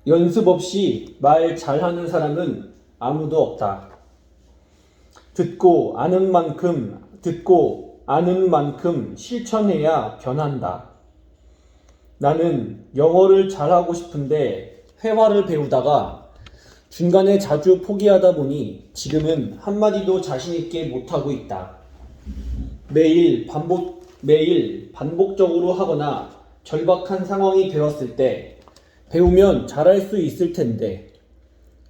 연습 없이 말 잘하는 사람은 아무도 없다. 듣고 아는 만큼 실천해야 변한다. 나는 영어를 잘하고 싶은데 회화를 배우다가 중간에 자주 포기하다 보니 지금은 한마디도 자신있게 못하고 있다. 매일 반복적으로 하거나 절박한 상황이 되었을 때 배우면 잘할 수 있을 텐데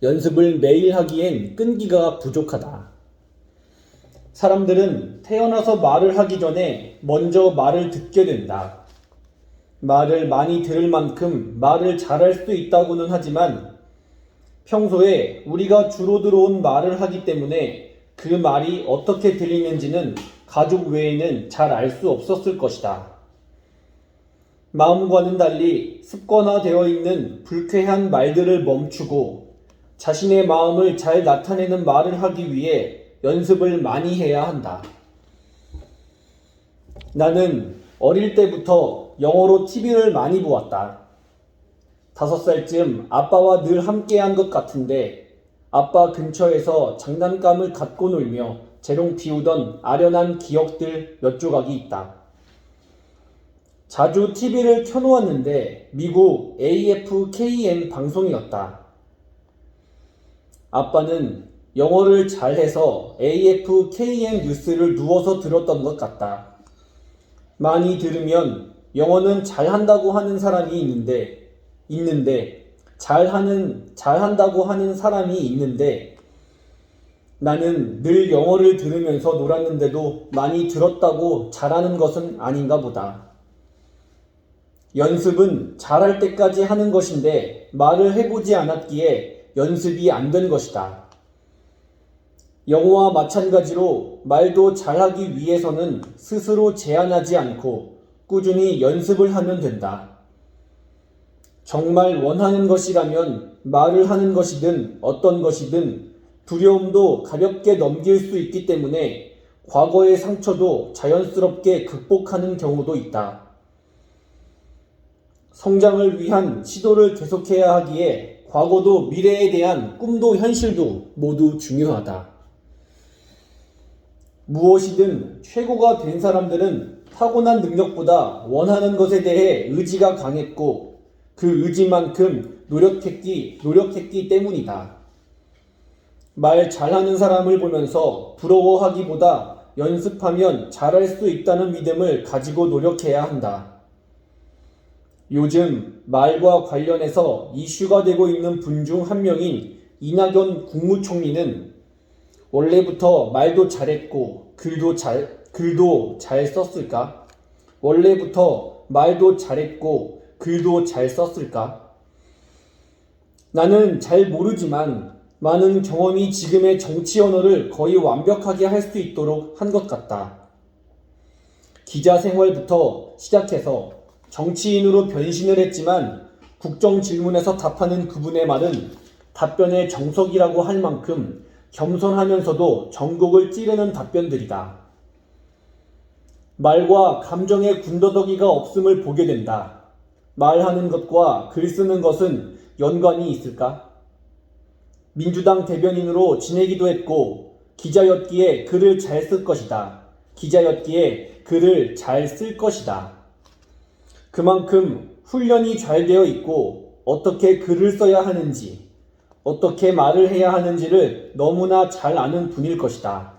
연습을 매일 하기엔 끈기가 부족하다. 사람들은 태어나서 말을 하기 전에 먼저 말을 듣게 된다. 말을 많이 들을 만큼 말을 잘할 수 있다고는 하지만 평소에 우리가 주로 들어온 말을 하기 때문에 그 말이 어떻게 들리는지는 가족 외에는 잘 알 수 없었을 것이다. 마음과는 달리 습관화되어 있는 불쾌한 말들을 멈추고 자신의 마음을 잘 나타내는 말을 하기 위해 연습을 많이 해야 한다. 나는 어릴 때부터 영어로 TV를 많이 보았다. 5살쯤 아빠와 늘 함께한 것 같은데 아빠 근처에서 장난감을 갖고 놀며 재롱 피우던 아련한 기억들 몇 조각이 있다. 자주 TV를 켜놓았는데 미국 AFKN 방송이었다. 아빠는 영어를 잘해서 AFKN 뉴스를 누워서 들었던 것 같다. 많이 들으면 영어는 잘한다고 하는 사람이 있는데 잘한다고 하는 사람이 있는데 나는 늘 영어를 들으면서 놀았는데도 많이 들었다고 잘하는 것은 아닌가 보다. 연습은 잘할 때까지 하는 것인데 말을 해보지 않았기에 연습이 안 된 것이다. 영어와 마찬가지로 말도 잘하기 위해서는 스스로 제한하지 않고 꾸준히 연습을 하면 된다. 정말 원하는 것이라면 말을 하는 것이든 어떤 것이든 두려움도 가볍게 넘길 수 있기 때문에 과거의 상처도 자연스럽게 극복하는 경우도 있다. 성장을 위한 시도를 계속해야 하기에 과거도 미래에 대한 꿈도 현실도 모두 중요하다. 무엇이든 최고가 된 사람들은 타고난 능력보다 원하는 것에 대해 의지가 강했고 그 의지만큼 노력했기 때문이다. 말 잘하는 사람을 보면서 부러워하기보다 연습하면 잘할 수 있다는 믿음을 가지고 노력해야 한다. 요즘 말과 관련해서 이슈가 되고 있는 분 중 한 명인 이낙연 국무총리는 원래부터 말도 잘했고 글도 잘 썼을까? 원래부터 말도 잘했고 글도 잘 썼을까? 나는 잘 모르지만 많은 경험이 지금의 정치 언어를 거의 완벽하게 할 수 있도록 한 것 같다. 기자 생활부터 시작해서 정치인으로 변신을 했지만 국정 질문에서 답하는 그분의 말은 답변의 정석이라고 할 만큼 겸손하면서도 전곡을 찌르는 답변들이다. 말과 감정의 군더더기가 없음을 보게 된다. 말하는 것과 글 쓰는 것은 연관이 있을까? 민주당 대변인으로 지내기도 했고 기자였기에 글을 잘 쓸 것이다. 기자였기에 글을 잘 쓸 것이다. 그만큼 훈련이 잘 되어 있고 어떻게 글을 써야 하는지, 어떻게 말을 해야 하는지를 너무나 잘 아는 분일 것이다.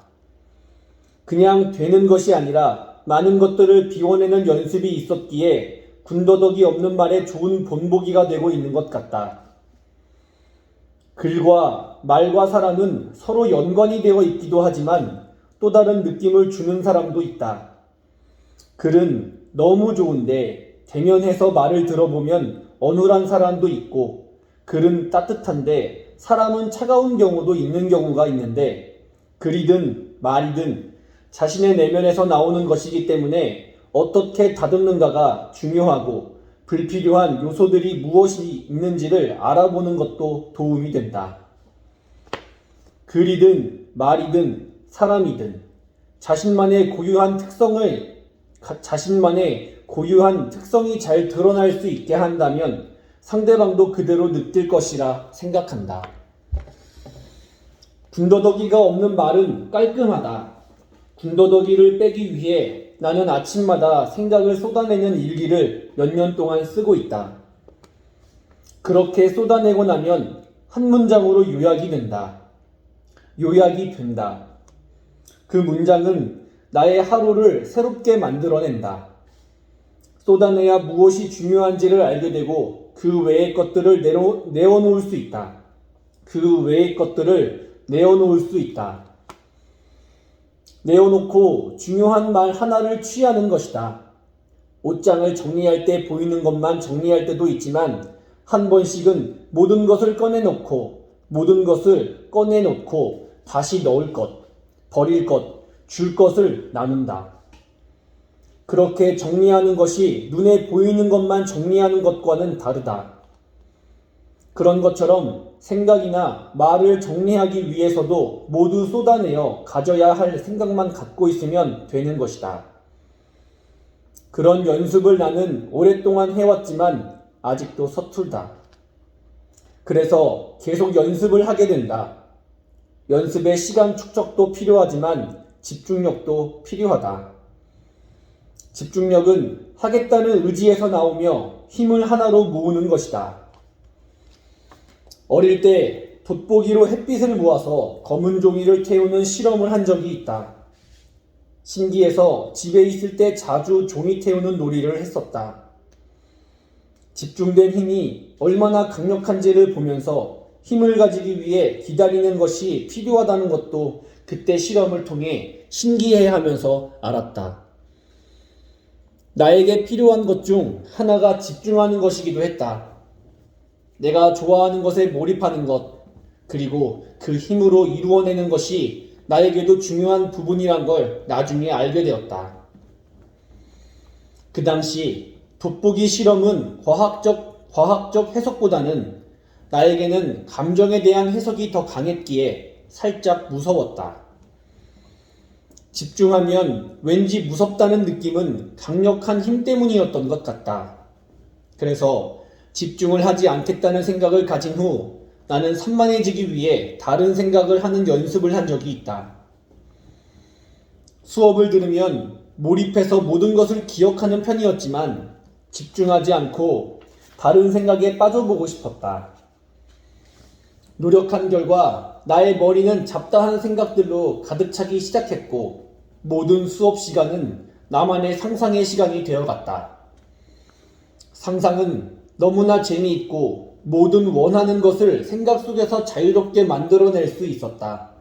그냥 되는 것이 아니라 많은 것들을 비워내는 연습이 있었기에 군더더기 없는 말에 좋은 본보기가 되고 있는 것 같다. 글과 말과 사람은 서로 연관이 되어 있기도 하지만 또 다른 느낌을 주는 사람도 있다. 글은 너무 좋은데 대면해서 말을 들어보면 어눌한 사람도 있고 글은 따뜻한데 사람은 차가운 경우도 있는 경우가 있는데 글이든 말이든 자신의 내면에서 나오는 것이기 때문에 어떻게 다듬는가가 중요하고 불필요한 요소들이 무엇이 있는지를 알아보는 것도 도움이 된다. 글이든 말이든 사람이든 자신만의 고유한 특성이 잘 드러날 수 있게 한다면 상대방도 그대로 느낄 것이라 생각한다. 군더더기가 없는 말은 깔끔하다. 군더더기를 빼기 위해 나는 아침마다 생각을 쏟아내는 일기를 몇 년 동안 쓰고 있다. 그렇게 쏟아내고 나면 한 문장으로 요약이 된다. 요약이 된다. 그 문장은 나의 하루를 새롭게 만들어낸다. 쏟아내야 무엇이 중요한지를 알게 되고 그 외의 것들을 내어놓을 수 있다. 그 외의 것들을 내어놓을 수 있다. 내어놓고 중요한 말 하나를 취하는 것이다. 옷장을 정리할 때 보이는 것만 정리할 때도 있지만 한 번씩은 모든 것을 꺼내놓고 다시 넣을 것, 버릴 것, 줄 것을 나눈다. 그렇게 정리하는 것이 눈에 보이는 것만 정리하는 것과는 다르다. 그런 것처럼 생각이나 말을 정리하기 위해서도 모두 쏟아내어 가져야 할 생각만 갖고 있으면 되는 것이다. 그런 연습을 나는 오랫동안 해왔지만 아직도 서툴다. 그래서 계속 연습을 하게 된다. 연습에 시간 축적도 필요하지만 집중력도 필요하다. 집중력은 하겠다는 의지에서 나오며 힘을 하나로 모으는 것이다. 어릴 때 돋보기로 햇빛을 모아서 검은 종이를 태우는 실험을 한 적이 있다. 신기해서 집에 있을 때 자주 종이 태우는 놀이를 했었다. 집중된 힘이 얼마나 강력한지를 보면서 힘을 가지기 위해 기다리는 것이 필요하다는 것도 그때 실험을 통해 신기해하면서 알았다. 나에게 필요한 것 중 하나가 집중하는 것이기도 했다. 내가 좋아하는 것에 몰입하는 것, 그리고 그 힘으로 이루어내는 것이 나에게도 중요한 부분이란 걸 나중에 알게 되었다. 그 당시 돋보기 실험은 과학적 해석보다는 나에게는 감정에 대한 해석이 더 강했기에 살짝 무서웠다. 집중하면 왠지 무섭다는 느낌은 강력한 힘 때문이었던 것 같다. 그래서 집중을 하지 않겠다는 생각을 가진 후 나는 산만해지기 위해 다른 생각을 하는 연습을 한 적이 있다. 수업을 들으면 몰입해서 모든 것을 기억하는 편이었지만 집중하지 않고 다른 생각에 빠져보고 싶었다. 노력한 결과 나의 머리는 잡다한 생각들로 가득 차기 시작했고 모든 수업 시간은 나만의 상상의 시간이 되어갔다. 상상은 너무나 재미있고 모든 원하는 것을 생각 속에서 자유롭게 만들어낼 수 있었다.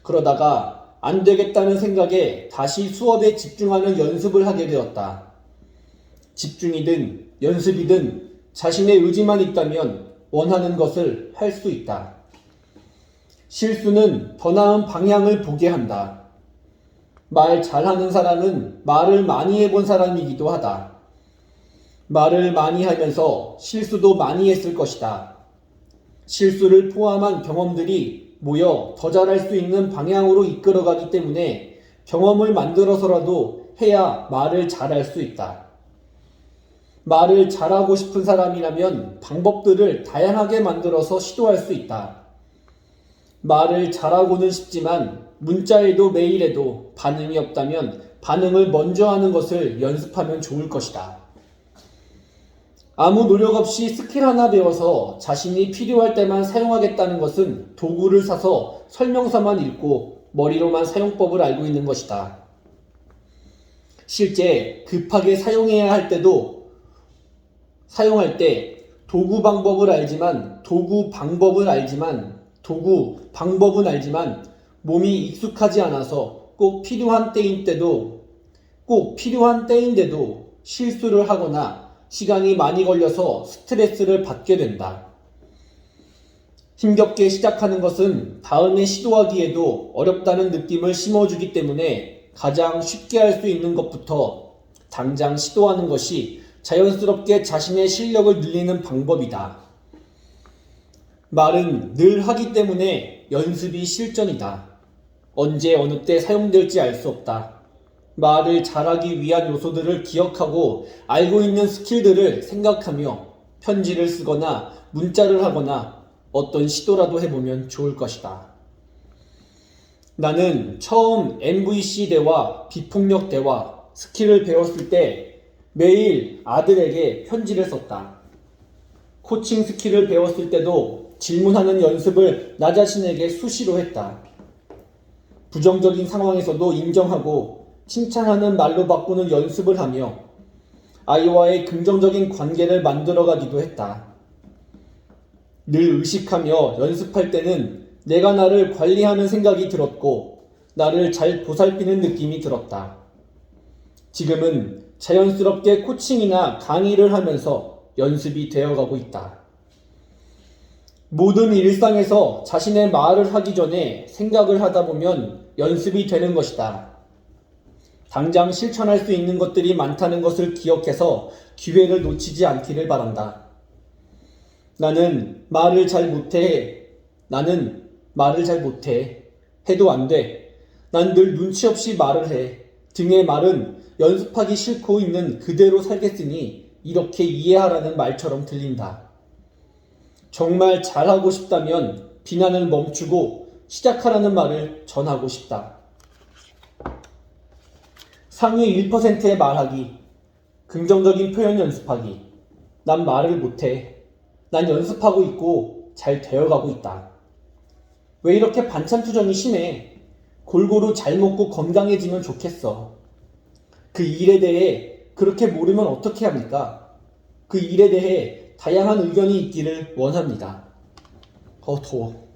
그러다가 안 되겠다는 생각에 다시 수업에 집중하는 연습을 하게 되었다. 집중이든 연습이든 자신의 의지만 있다면 원하는 것을 할 수 있다. 실수는 더 나은 방향을 보게 한다. 말 잘하는 사람은 말을 많이 해본 사람이기도 하다. 말을 많이 하면서 실수도 많이 했을 것이다. 실수를 포함한 경험들이 모여 더 잘할 수 있는 방향으로 이끌어가기 때문에 경험을 만들어서라도 해야 말을 잘할 수 있다. 말을 잘하고 싶은 사람이라면 방법들을 다양하게 만들어서 시도할 수 있다. 말을 잘하고는 싶지만 문자에도 메일에도 반응이 없다면 반응을 먼저 하는 것을 연습하면 좋을 것이다. 아무 노력 없이 스킬 하나 배워서 자신이 필요할 때만 사용하겠다는 것은 도구를 사서 설명서만 읽고 머리로만 사용법을 알고 있는 것이다. 실제 급하게 사용할 때 도구 방법은 알지만 몸이 익숙하지 않아서 꼭 필요한 때인데도 실수를 하거나 시간이 많이 걸려서 스트레스를 받게 된다. 힘겹게 시작하는 것은 다음에 시도하기에도 어렵다는 느낌을 심어주기 때문에 가장 쉽게 할 수 있는 것부터 당장 시도하는 것이 자연스럽게 자신의 실력을 늘리는 방법이다. 말은 늘 하기 때문에 연습이 실전이다. 언제 어느 때 사용될지 알 수 없다. 말을 잘하기 위한 요소들을 기억하고 알고 있는 스킬들을 생각하며 편지를 쓰거나 문자를 하거나 어떤 시도라도 해보면 좋을 것이다. 나는 처음 MVC 대화, 비폭력 대화, 스킬을 배웠을 때 매일 아들에게 편지를 썼다. 코칭 스킬을 배웠을 때도 질문하는 연습을 나 자신에게 수시로 했다. 부정적인 상황에서도 인정하고 칭찬하는 말로 바꾸는 연습을 하며 아이와의 긍정적인 관계를 만들어가기도 했다. 늘 의식하며 연습할 때는 내가 나를 관리하는 생각이 들었고 나를 잘 보살피는 느낌이 들었다. 지금은 자연스럽게 코칭이나 강의를 하면서 연습이 되어가고 있다. 모든 일상에서 자신의 말을 하기 전에 생각을 하다 보면 연습이 되는 것이다. 당장 실천할 수 있는 것들이 많다는 것을 기억해서 기회를 놓치지 않기를 바란다. 나는 말을 잘 못해. 해도 안 돼. 난 늘 눈치 없이 말을 해. 등의 말은 연습하기 싫고 있는 그대로 살겠으니 이렇게 이해하라는 말처럼 들린다. 정말 잘하고 싶다면 비난을 멈추고 시작하라는 말을 전하고 싶다. 상위 1%의 말하기, 긍정적인 표현 연습하기. 난 말을 못해. 난 연습하고 있고 잘 되어가고 있다. 왜 이렇게 반찬 투정이 심해? 골고루 잘 먹고 건강해지면 좋겠어. 그 일에 대해 그렇게 모르면 어떻게 합니까? 그 일에 대해 다양한 의견이 있기를 원합니다. 더워.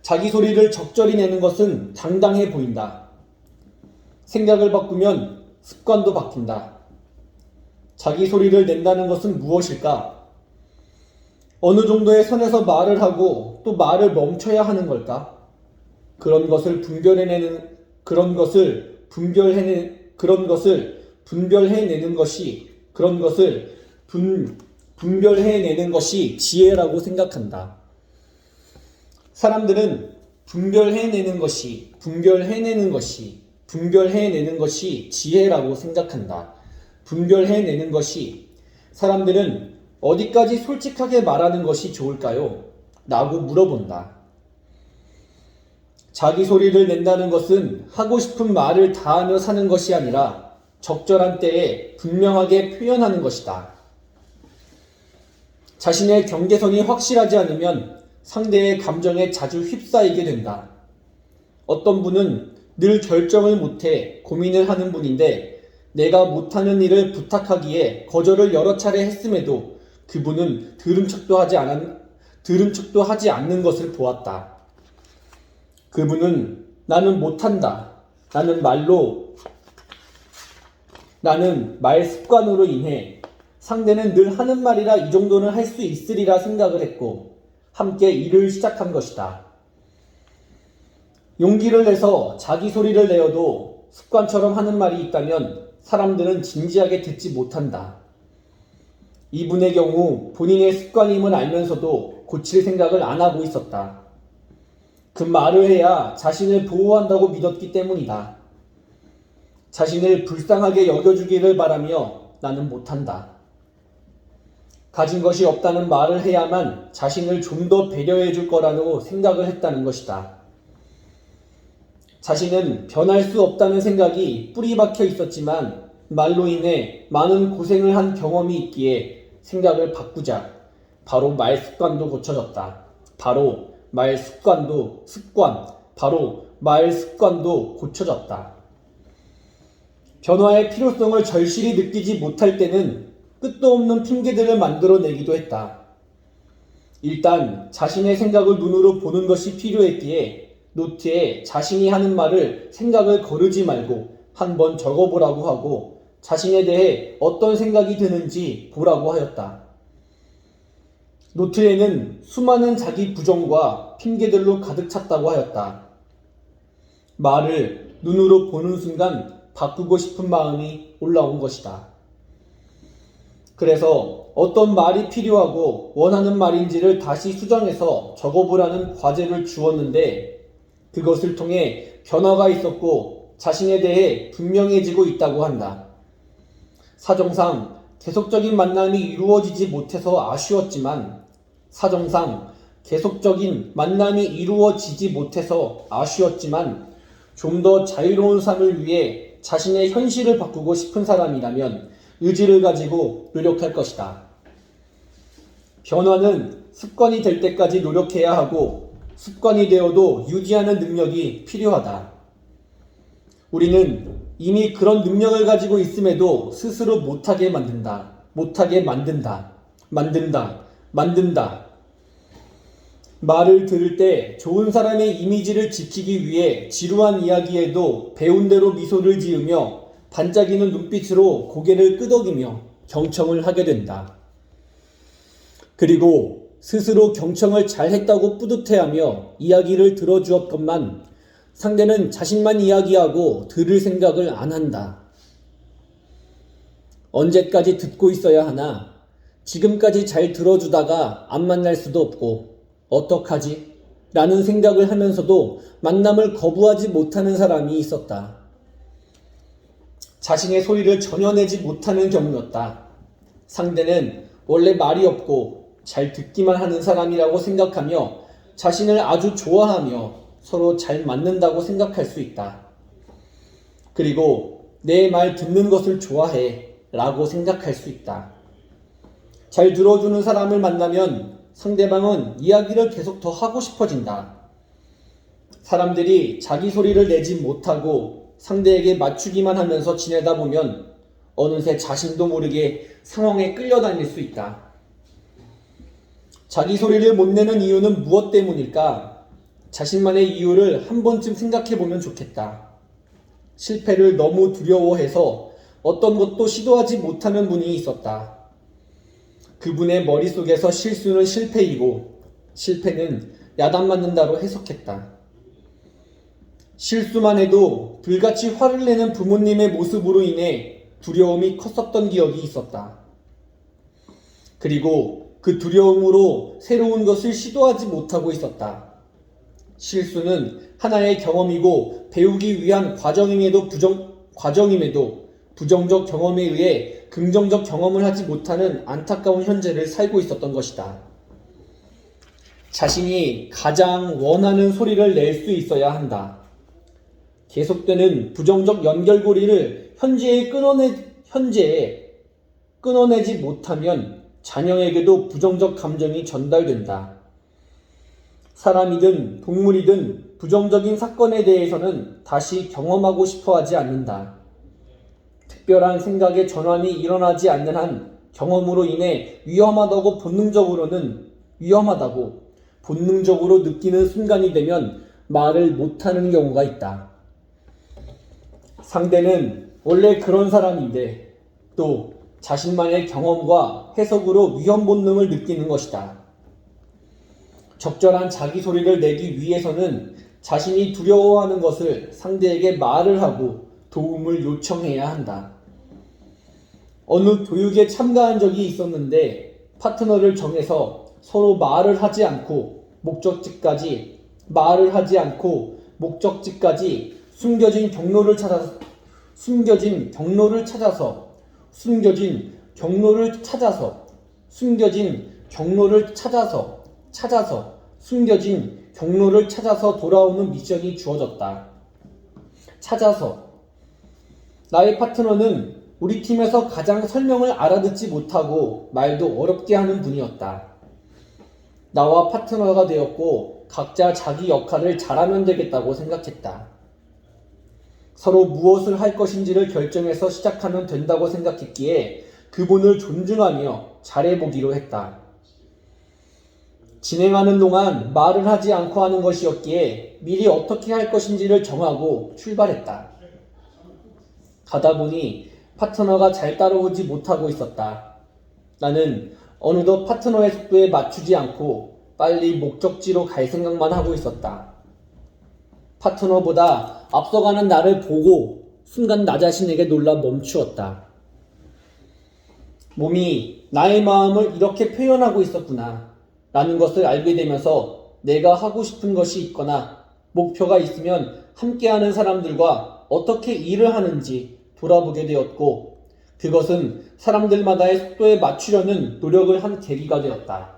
자기 소리를 적절히 내는 것은 당당해 보인다. 생각을 바꾸면 습관도 바뀐다. 자기 소리를 낸다는 것은 무엇일까? 어느 정도의 선에서 말을 하고 또 말을 멈춰야 하는 걸까? 그런 것을 분별해내는 것이 지혜라고 생각한다. 사람들은 분별해내는 것이 지혜라고 생각한다. 분별해내는 것이 사람들은 어디까지 솔직하게 말하는 것이 좋을까요? 라고 물어본다. 자기 소리를 낸다는 것은 하고 싶은 말을 다하며 사는 것이 아니라 적절한 때에 분명하게 표현하는 것이다. 자신의 경계선이 확실하지 않으면 상대의 감정에 자주 휩싸이게 된다. 어떤 분은 늘 결정을 못해 고민을 하는 분인데 내가 못하는 일을 부탁하기에 거절을 여러 차례 했음에도 그분은 들은 척도 하지 않는 것을 보았다. 그분은 나는 못한다. 나는 말 습관으로 인해 상대는 늘 하는 말이라 이 정도는 할 수 있으리라 생각을 했고 함께 일을 시작한 것이다. 용기를 내서 자기 소리를 내어도 습관처럼 하는 말이 있다면 사람들은 진지하게 듣지 못한다. 이분의 경우 본인의 습관임을 알면서도 고칠 생각을 안 하고 있었다. 그 말을 해야 자신을 보호한다고 믿었기 때문이다. 자신을 불쌍하게 여겨주기를 바라며 나는 못한다. 가진 것이 없다는 말을 해야만 자신을 좀 더 배려해 줄 거라고 생각을 했다는 것이다. 자신은 변할 수 없다는 생각이 뿌리 박혀 있었지만 말로 인해 많은 고생을 한 경험이 있기에 생각을 바꾸자 바로 말 습관도 고쳐졌다. 바로 말 습관도 고쳐졌다. 변화의 필요성을 절실히 느끼지 못할 때는 끝도 없는 핑계들을 만들어내기도 했다. 일단 자신의 생각을 눈으로 보는 것이 필요했기에 노트에 자신이 하는 말을 생각을 거르지 말고 한번 적어보라고 하고 자신에 대해 어떤 생각이 드는지 보라고 하였다. 노트에는 수많은 자기 부정과 핑계들로 가득 찼다고 하였다. 말을 눈으로 보는 순간 바꾸고 싶은 마음이 올라온 것이다. 그래서 어떤 말이 필요하고 원하는 말인지를 다시 수정해서 적어보라는 과제를 주었는데 그것을 통해 변화가 있었고 자신에 대해 분명해지고 있다고 한다. 사정상 계속적인 만남이 이루어지지 못해서 아쉬웠지만 사정상 계속적인 만남이 이루어지지 못해서 아쉬웠지만 좀 더 자유로운 삶을 위해 자신의 현실을 바꾸고 싶은 사람이라면 의지를 가지고 노력할 것이다. 변화는 습관이 될 때까지 노력해야 하고 습관이 되어도 유지하는 능력이 필요하다. 우리는 이미 그런 능력을 가지고 있음에도 스스로 못하게 만든다. 만든다. 말을 들을 때 좋은 사람의 이미지를 지키기 위해 지루한 이야기에도 배운 대로 미소를 지으며 반짝이는 눈빛으로 고개를 끄덕이며 경청을 하게 된다. 그리고 스스로 경청을 잘했다고 뿌듯해하며 이야기를 들어주었건만 상대는 자신만 이야기하고 들을 생각을 안 한다. 언제까지 듣고 있어야 하나? 지금까지 잘 들어주다가 안 만날 수도 없고 어떡하지? 라는 생각을 하면서도 만남을 거부하지 못하는 사람이 있었다. 자신의 소리를 전혀 내지 못하는 경우였다. 상대는 원래 말이 없고 잘 듣기만 하는 사람이라고 생각하며 자신을 아주 좋아하며 서로 잘 맞는다고 생각할 수 있다. 그리고 내 말 듣는 것을 좋아해 라고 생각할 수 있다. 잘 들어주는 사람을 만나면 상대방은 이야기를 계속 더 하고 싶어진다. 사람들이 자기 소리를 내지 못하고 상대에게 맞추기만 하면서 지내다 보면 어느새 자신도 모르게 상황에 끌려다닐 수 있다. 자기 소리를 못 내는 이유는 무엇 때문일까? 자신만의 이유를 한 번쯤 생각해 보면 좋겠다. 실패를 너무 두려워해서 어떤 것도 시도하지 못하는 분이 있었다. 그분의 머릿속에서 실수는 실패이고 실패는 야단 맞는다로 해석했다. 실수만 해도 불같이 화를 내는 부모님의 모습으로 인해 두려움이 컸었던 기억이 있었다. 그리고 그 두려움으로 새로운 것을 시도하지 못하고 있었다. 실수는 하나의 경험이고 배우기 위한 과정임에도 부정적 경험에 의해 긍정적 경험을 하지 못하는 안타까운 현재를 살고 있었던 것이다. 자신이 가장 원하는 소리를 낼 수 있어야 한다. 계속되는 부정적 연결고리를 현재에 끊어내지 못하면 자녀에게도 부정적 감정이 전달된다. 사람이든 동물이든 부정적인 사건에 대해서는 다시 경험하고 싶어 하지 않는다. 특별한 생각의 전환이 일어나지 않는 한 경험으로 인해 위험하다고 본능적으로 느끼는 순간이 되면 말을 못하는 경우가 있다. 상대는 원래 그런 사람인데 또 자신만의 경험과 해석으로 위험 본능을 느끼는 것이다. 적절한 자기 소리를 내기 위해서는 자신이 두려워하는 것을 상대에게 말을 하고 도움을 요청해야 한다. 어느 교육에 참가한 적이 있었는데 파트너를 정해서 서로 말을 하지 않고 목적지까지 숨겨진 경로를 찾아서 돌아오는 미션이 주어졌다. 나의 파트너는 우리 팀에서 가장 설명을 알아듣지 못하고 말도 어렵게 하는 분이었다. 나와 파트너가 되었고 각자 자기 역할을 잘하면 되겠다고 생각했다. 서로 무엇을 할 것인지를 결정해서 시작하면 된다고 생각했기에 그분을 존중하며 잘해보기로 했다. 진행하는 동안 말을 하지 않고 하는 것이었기에 미리 어떻게 할 것인지를 정하고 출발했다. 가다 보니 파트너가 잘 따라오지 못하고 있었다. 나는 어느덧 파트너의 속도에 맞추지 않고 빨리 목적지로 갈 생각만 하고 있었다. 파트너보다 앞서가는 나를 보고 순간 나 자신에게 놀라 멈추었다. 몸이 나의 마음을 이렇게 표현하고 있었구나 라는 것을 알게 되면서 내가 하고 싶은 것이 있거나 목표가 있으면 함께하는 사람들과 어떻게 일을 하는지 돌아보게 되었고 그것은 사람들마다의 속도에 맞추려는 노력을 한 계기가 되었다.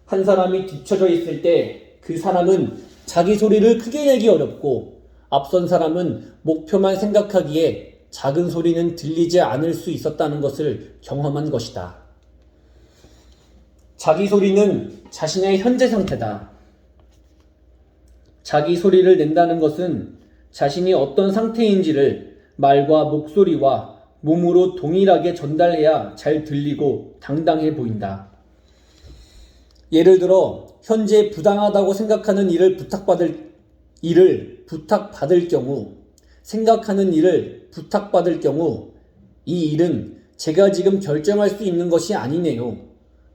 한 사람이 뒤처져 있을 때 그 사람은 자기 소리를 크게 내기 어렵고 앞선 사람은 목표만 생각하기에 작은 소리는 들리지 않을 수 있었다는 것을 경험한 것이다. 자기 소리는 자신의 현재 상태다. 자기 소리를 낸다는 것은 자신이 어떤 상태인지를 말과 목소리와 몸으로 동일하게 전달해야 잘 들리고 당당해 보인다. 예를 들어 현재 부당하다고 생각하는 일을 부탁받을 경우, 생각하는 일을 부탁받을 경우 이 일은 제가 지금 결정할 수 있는 것이 아니네요.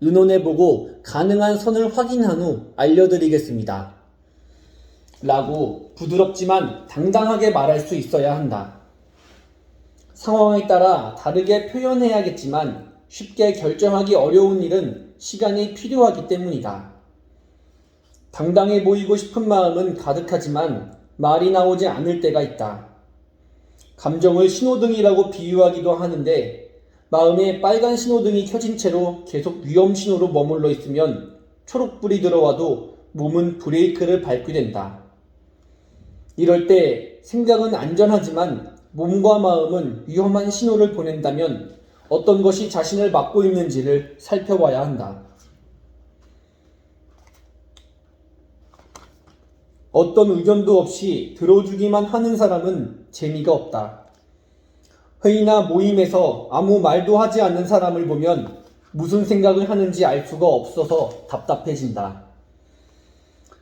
의논해보고 가능한 선을 확인한 후 알려드리겠습니다. 라고 부드럽지만 당당하게 말할 수 있어야 한다. 상황에 따라 다르게 표현해야겠지만 쉽게 결정하기 어려운 일은 시간이 필요하기 때문이다. 당당해 보이고 싶은 마음은 가득하지만 말이 나오지 않을 때가 있다. 감정을 신호등이라고 비유하기도 하는데 마음에 빨간 신호등이 켜진 채로 계속 위험 신호로 머물러 있으면 초록불이 들어와도 몸은 브레이크를 밟게 된다. 이럴 때 생각은 안전하지만 몸과 마음은 위험한 신호를 보낸다면 어떤 것이 자신을 막고 있는지를 살펴봐야 한다. 어떤 의견도 없이 들어주기만 하는 사람은 재미가 없다. 회의나 모임에서 아무 말도 하지 않는 사람을 보면 무슨 생각을 하는지 알 수가 없어서 답답해진다.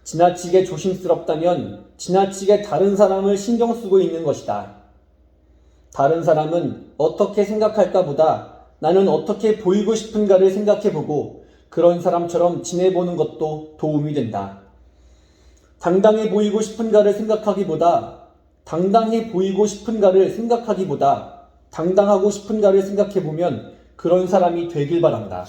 지나치게 조심스럽다면 지나치게 다른 사람을 신경 쓰고 있는 것이다. 다른 사람은 어떻게 생각할까 보다 나는 어떻게 보이고 싶은가를 생각해보고 그런 사람처럼 지내보는 것도 도움이 된다. 당당해 보이고 싶은가를 생각하기보다 당당하고 싶은가를 생각해보면 그런 사람이 되길 바란다.